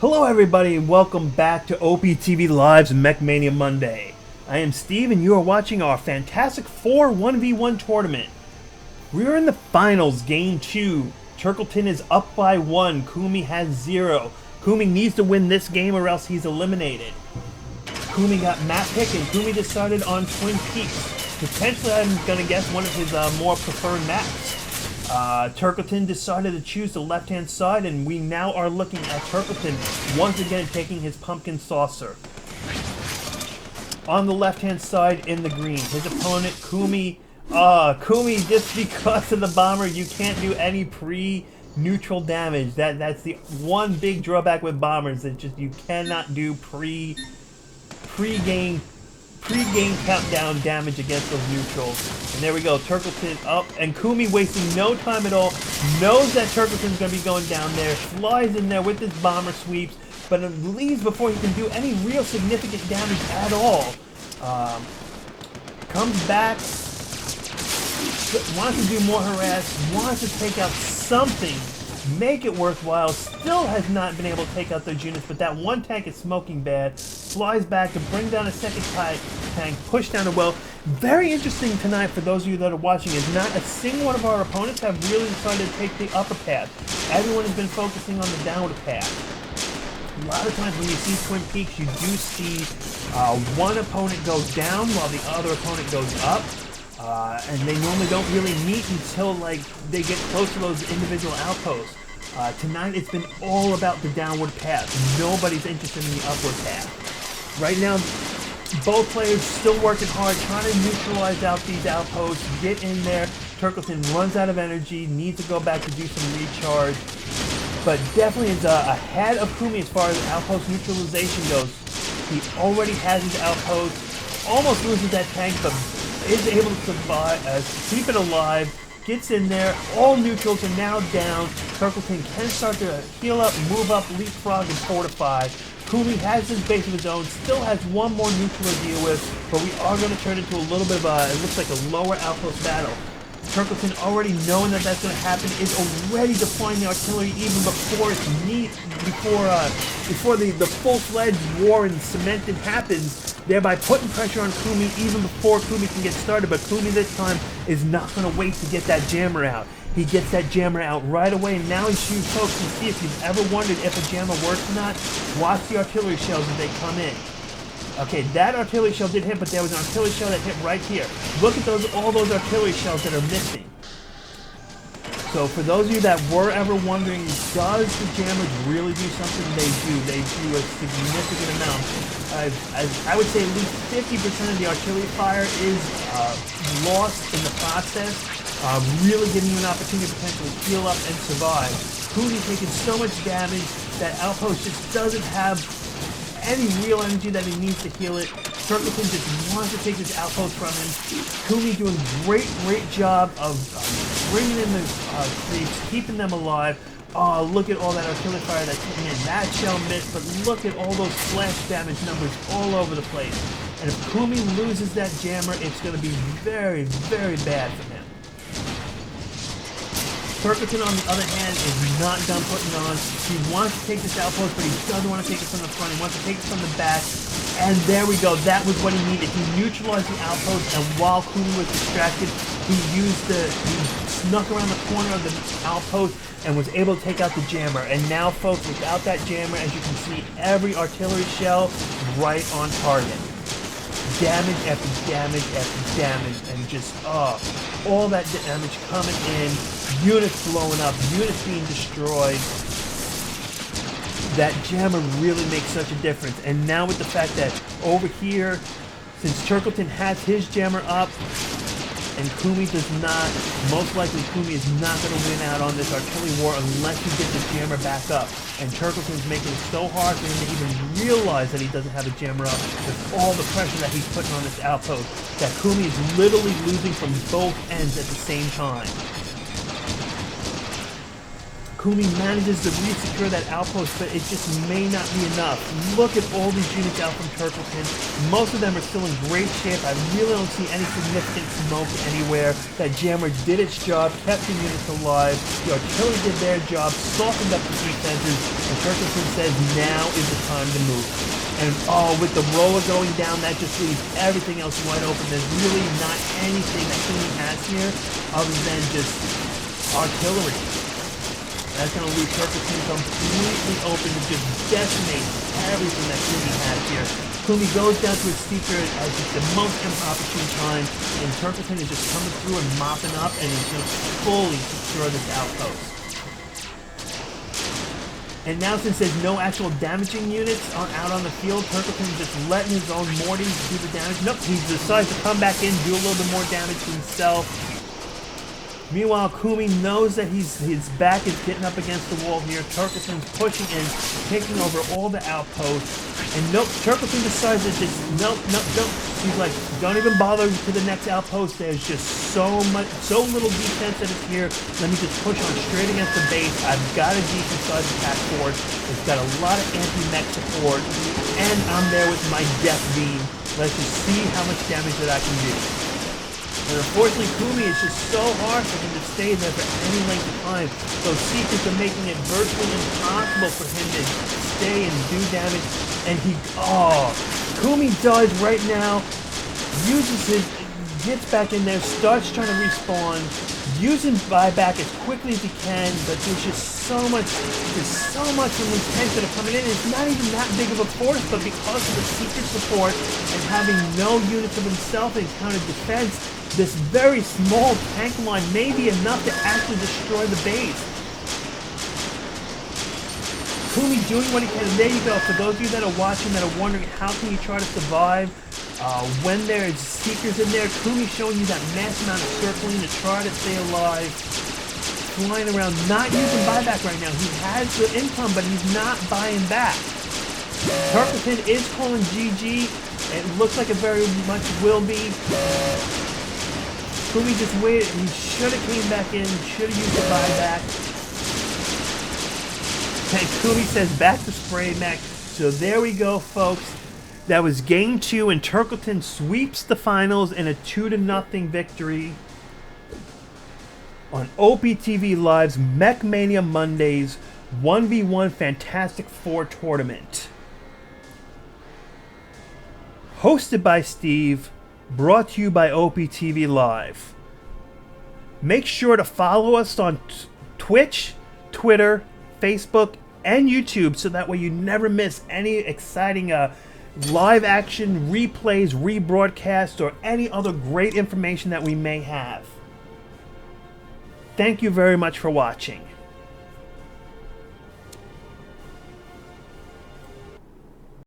Hello everybody and welcome back to OPTV Live's Mech Mania Monday. I am Steve and you are watching our fantastic 4 1v1 tournament. We are in the finals, game 2. Turkleton is up by 1, TheKhumi has 0. TheKhumi needs to win this game or else he's eliminated. TheKhumi got map pick and TheKhumi decided on Twin Peaks. Potentially, I'm going to guess one of his more preferred maps. Turkleton decided to choose the left-hand side, and we now are looking at Turkleton once again taking his pumpkin saucer. On the left-hand side in the green, his opponent, TheKhumi. TheKhumi, just because of the bomber, you can't do any pre-neutral damage. That's the one big drawback with bombers, that just you cannot do pre-game countdown damage against those neutrals. And there we go, Turkleton up, and TheKhumi wasting no time at all, knows that Turkleton's going to be going down there, flies in there with his bomber sweeps, but it leaves before he can do any real significant damage at all. Comes back, wants to do more harass, wants to take out something, make it worthwhile, still has not been able to take out those units, but that one tank is smoking bad, flies back to bring down a second tank, push down a well. Very interesting tonight for those of you that are watching is not a single one of our opponents have really decided to take the upper path. Everyone has been focusing on the downward path. A lot of times when you see Twin Peaks, you do see one opponent go down while the other opponent goes up. And they normally don't really meet until like they get close to those individual outposts. Tonight it's been all about the downward path. Nobody's interested in the upward path. Right now, both players still working hard, trying to neutralize out these outposts, get in there. Turkleton runs out of energy, needs to go back to do some recharge. But definitely is ahead of TheKhumi as far as outpost neutralization goes. He already has his outpost, almost loses that tank, but is able to survive, keep it alive, gets in there, all neutrals are now down. Turkleton can start to heal up, move up, leapfrog, and fortify. TheKhumi has his base of his own, still has one more neutral to deal with, but we are going to turn into a little bit of a, it looks like a lower outpost battle. Turkleton, already knowing that that's going to happen, is already deploying the artillery even before it's before the full-fledged war and cemented happens, thereby putting pressure on TheKhumi even before TheKhumi can get started. But TheKhumi this time is not going to wait to get that jammer out. He gets that jammer out right away, and now he's shooting folks to see if you've ever wondered if a jammer works or not. Watch the artillery shells as they come in. Okay, that artillery shell did hit, but there was an artillery shell that hit right here. Look at all those artillery shells that are missing. So for those of you that were ever wondering, does the jammers really do something? They do. They do a significant amount. I would say at least 50% of the artillery fire is lost in the process, really giving you an opportunity to potentially heal up and survive. TheKhumi taking so much damage that outpost just doesn't have any real energy that he needs to heal it. Turkleton just wants to take this outpost from him. TheKhumi doing great job of bringing in the creeps, keeping them alive. Oh, look at all that artillery fire that's hitting in. That shell missed, but look at all those splash damage numbers all over the place. And if TheKhumi loses that jammer, it's going to be very bad for him. Turkleton, on the other hand, is not done putting on. He wants to take this outpost, but he doesn't want to take it from the front. He wants to take it from the back. And there we go. That was what he needed. He neutralized the outpost, and while TheKhumi was distracted, he snuck around the corner of the outpost and was able to take out the jammer. And now, folks, without that jammer, as you can see, every artillery shell right on target. Damage after damage after damage, and just all that damage coming in, units blowing up, units being destroyed. That jammer really makes such a difference. And now with the fact that over here, since Turkleton has his jammer up and TheKhumi does not, most likely TheKhumi is not going to win out on this artillery war unless he gets the jammer back up. And Turkleton's making it so hard for him to even realize that he doesn't have a jammer up with all the pressure that he's putting on this outpost, that TheKhumi is literally losing from both ends at the same time. TheKhumi manages to re-secure that outpost, but it just may not be enough. Look at all these units out from Turkleton. Most of them are still in great shape. I really don't see any significant smoke anywhere. That jammer did its job, kept the units alive. The artillery did their job, softened up the defenses, and Turkleton says now is the time to move. And oh, with the roller going down, that just leaves everything else wide open. There's really not anything that TheKhumi has here other than just artillery. That's going to leave Turkleton completely open to just decimate everything that TheKhumi has here. TheKhumi goes down to his Seeker at just the most inopportune time, and Turkleton is just coming through and mopping up, and he's going to fully secure this outpost. And now, since there's no actual damaging units out on the field, Turkleton is just letting his own mortars do the damage. Nope, he decides to come back in, do a little bit more damage to himself. Meanwhile, TheKhumi knows that his back is getting up against the wall here. Turkleton's pushing in, taking over all the outposts. And nope, Turkleton decides that just, nope. He's like, don't even bother to the next outpost. There's just so little defense that is here. Let me just push on straight against the base. I've got a decent sized attack force. It's got a lot of anti-mech support. And I'm there with my death beam. Let's just see how much damage that I can do. And unfortunately, TheKhumi is just so hard for him to stay there for any length of time. Those Seekers are making it virtually impossible for him to stay and do damage. And TheKhumi does right now, gets back in there, starts trying to respawn, using buyback as quickly as he can, but there's just so much from these tanks that are coming in. It's not even that big of a force, but because of the Seeker support and having no units of himself in counter defense, this very small tank line may be enough to actually destroy the base. TheKhumi doing what he can. And there you go. For those of you that are watching that are wondering how can you try to survive when there's Seekers in there, TheKhumi showing you that mass amount of circling to try to stay alive. Flying around, not using buyback right now. He has the income, but he's not buying back. Turkleton is calling GG. It looks like it very much will be. TheKhumi just waited. He should have came back in. Should have used the buyback. And TheKhumi says back to spray mech. So there we go, folks. That was game 2, and Turkleton sweeps the finals in a 2-0 victory on OPTV Live's Mech Mania Mondays 1v1 Fantastic Four tournament. Hosted by Steve, brought to you by OPTV Live. Make sure to follow us on Twitch, Twitter, Facebook, and YouTube so that way you never miss any exciting live action, replays, rebroadcasts, or any other great information that we may have. Thank you very much for watching.